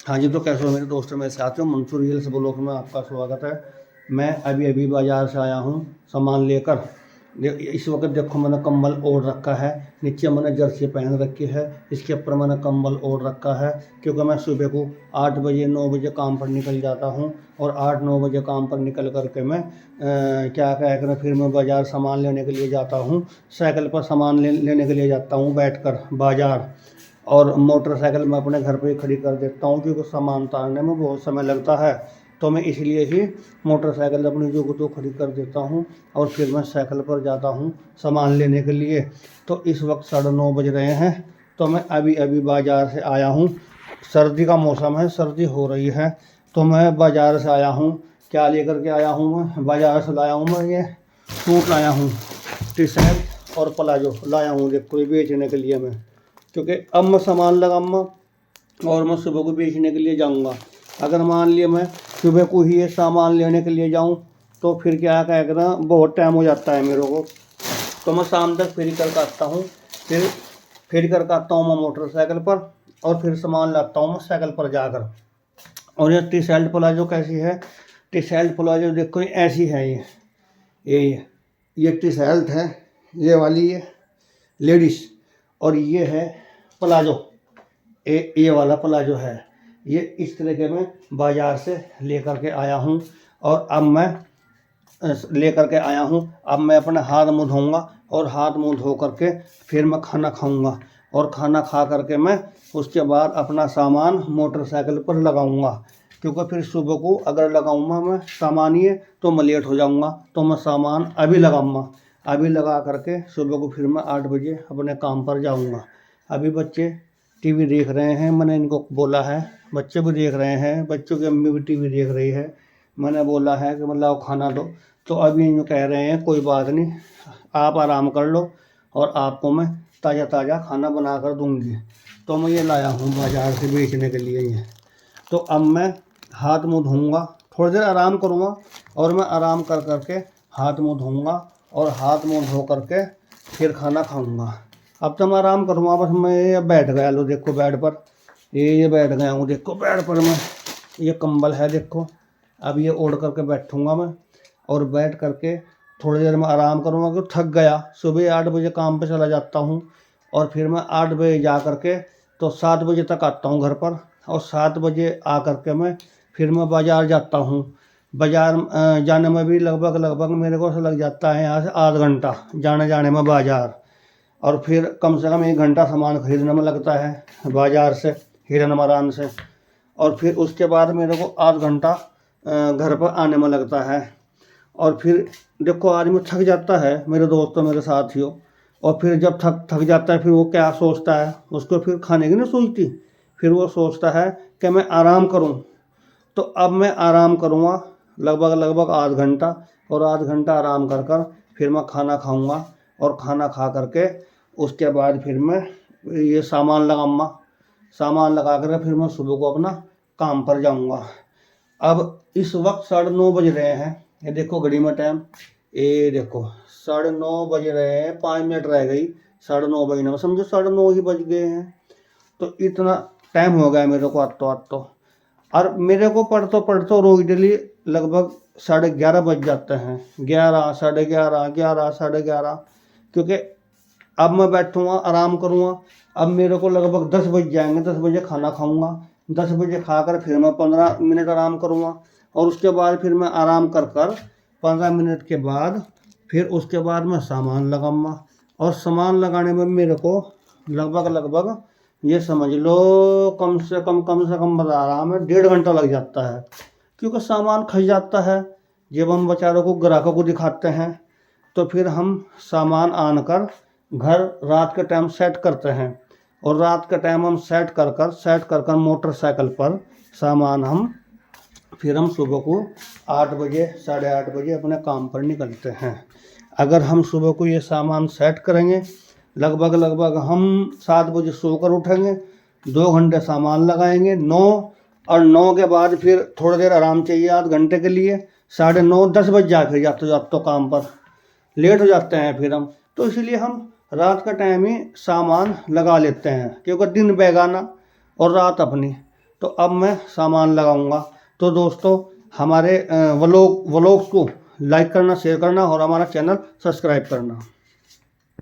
हाँ जी, तो कैसे हो मेरे दोस्तों, मेरे साथियों, मंसूर रियल्स ब्लॉग में आपका स्वागत है। मैं अभी अभी बाज़ार से आया हूँ सामान लेकर। इस वक्त देखो मैंने कंबल ओढ़ रखा है, नीचे मैंने जर्सी पहन रखी है, इसके ऊपर मैंने कंबल ओढ़ रखा है क्योंकि मैं सुबह को 8 बजे 9 बजे काम पर निकल जाता हूँ। और 8-9 बजे काम पर निकल करके मैं क्या कह कर फिर मैं बाज़ार सामान लेने के लिए जाता हूँ। साइकिल पर सामान लेने के लिए जाता हूँ बैठकर बाज़ार, और मोटरसाइकिल मैं अपने घर पे ही खड़ी कर देता हूँ क्योंकि सामान उतारने में बहुत समय लगता है। तो मैं इसलिए ही मोटरसाइकिल अपनी जो को तो खड़ी कर देता हूँ और फिर मैं साइकिल पर जाता हूँ सामान लेने के लिए। तो इस वक्त 9:30 बज रहे हैं, तो मैं अभी अभी बाज़ार से आया हूँ। सर्दी का मौसम है, सर्दी हो रही है, तो मैं बाज़ार से आया हूँ। क्या लेकर के आया हूँ मैं बाज़ार से? लाया हूँ मैं ये सूट, लाया हूँ टी शर्ट और प्लाजो लाया हूँ, देखो ये बेचने के लिए मैं, क्योंकि अब मैं सामान लगाऊंगा और मैं सुबह को बेचने के लिए जाऊंगा। अगर मान लिया मैं सुबह को ही ये सामान लेने के लिए जाऊं तो फिर क्या कहना बहुत टाइम हो जाता है मेरे को। तो मैं शाम तक फिर कर आता हूँ, फिर कर आता हूँ मैं मोटरसाइकिल पर, और फिर सामान लाता हूँ मैं साइकिल पर जाकर। और ये टी शर्ट प्लाजो कैसी है? टी शर्ट प्लाजो देखो ऐसी है, ये टी शर्ट है, ये वाली है लेडीज़, और ये है प्लाजो, ये वाला प्लाजो है। ये इस तरह के मैं बाज़ार से लेकर के आया हूँ। और अब मैं लेकर के आया हूँ, अब मैं अपने हाथ मुँह धोऊँगा और हाथ मुँह धो करके फिर मैं खाना खाऊँगा, और खाना खा करके मैं उसके बाद अपना सामान मोटरसाइकिल पर लगाऊँगा, क्योंकि फिर सुबह को अगर लगाऊँगा मैं सामान ये तो मैं लेट हो जाऊँगा। तो मैं सामान अभी लगाऊँगा, अभी लगा करके सुबह को फिर मैं 8 बजे अपने काम पर जाऊँगा। अभी बच्चे टीवी देख रहे हैं, मैंने इनको बोला है, बच्चे भी देख रहे हैं, बच्चों की अम्मी भी टीवी देख रही है। मैंने बोला है कि मतलब खाना दो, तो अभी यूँ कह रहे हैं कोई बात नहीं, आप आराम कर लो और आपको मैं ताज़ा ताज़ा खाना बना कर दूँगी। तो मैं ये लाया हूँ बाज़ार से बेचने के लिए ये। तो अब मैं हाथ मुँह धोऊँगा, थोड़ी देर आराम करूँगा, और मैं आराम कर करके हाथ मुँह धोऊँगा और हाथ मुँह धो करके फिर खाना खाऊँगा। अब तो मैं आराम करूँगा, बस मैं ये बैठ गया, लो देखो बेड पर, ये बैठ गया हूँ, देखो बेड पर मैं, ये कंबल है देखो। अब ये ओढ़ करके बैठूँगा मैं, और बैठ करके थोड़ी देर में आराम करूँगा क्योंकि थक गया। सुबह 8 बजे काम पे चला जाता हूँ, और फिर मैं 8 बजे जा करके तो 7 बजे तक आता हूँ घर पर, और 7 बजे आ करके मैं फिर मैं बाज़ार जाता हूँ। बाज़ार जाने में भी लगभग मेरे को लग जाता है यहाँ से आधा घंटा जाने में बाज़ार, और फिर कम से कम 1 घंटा सामान खरीदने में लगता है बाज़ार से, हिरन मरान से। और फिर उसके बाद मेरे को आध घंटा घर पर आने में लगता है। और फिर देखो आदमी थक जाता है मेरे दोस्तों, मेरे साथियों, और फिर जब थक जाता है फिर वो क्या सोचता है, उसको फिर खाने की नहीं सोचती, फिर वो सोचता है कि मैं आराम करूं। तो अब मैं आराम करूंगा लगभग आध घंटा, और आध घंटा आराम कर कर फिर मैं खाना खाऊंगा, और खाना खा करके उसके बाद फिर मैं ये सामान लगाऊंगा, सामान लगा कर फिर मैं सुबह को अपना काम पर जाऊंगा। अब इस वक्त 9:30 बज रहे हैं, ये देखो घड़ी में टाइम, ये देखो 9:30 बज रहे हैं, 5 मिनट रह गई 9:30 बजने में, समझो 9:30 ही बज गए हैं। तो इतना टाइम हो गया मेरे को आज तो। और मेरे को पढ़ते रोज डेली लगभग 11:30 बज जाते हैं, 11, 11:30, 11, 11:30, क्योंकि अब मैं बैठूँगा आराम करूँगा। अब मेरे को लगभग 10 बज जाएंगे, 10 बजे खाना खाऊँगा, 10 बजे खाकर फिर मैं 15 मिनट आराम करूँगा, और उसके बाद फिर मैं आराम कर 15 मिनट के बाद फिर उसके बाद मैं सामान लगाऊँगा। और सामान लगाने में मेरे को लगभग ये समझ लो कम से कम बता रहा मैं 1.5 घंटा लग जाता है, क्योंकि सामान खस जाता है। जब हम बेचारों को ग्राहकों को दिखाते हैं तो फिर हम सामान आनकर घर रात के टाइम सेट करते हैं, और रात के टाइम हम सेट कर कर मोटरसाइकिल पर सामान फिर हम सुबह को 8 बजे 8:30 बजे अपने काम पर निकलते हैं। अगर हम सुबह को ये सामान सेट करेंगे, लगभग हम 7 बजे सोकर उठेंगे, 2 घंटे सामान लगाएंगे, 9 के बाद फिर थोड़ी देर आराम चाहिए आध घंटे के लिए, 9:30 10 बज जाए फिर जाते काम पर लेट हो जाते हैं फिर हम। तो इसलिए हम रात का टाइम ही सामान लगा लेते हैं, क्योंकि दिन बेगाना और रात अपनी। तो अब मैं सामान लगाऊंगा। तो दोस्तों हमारे व्लॉग्स को लाइक करना, शेयर करना और हमारा चैनल सब्सक्राइब करना।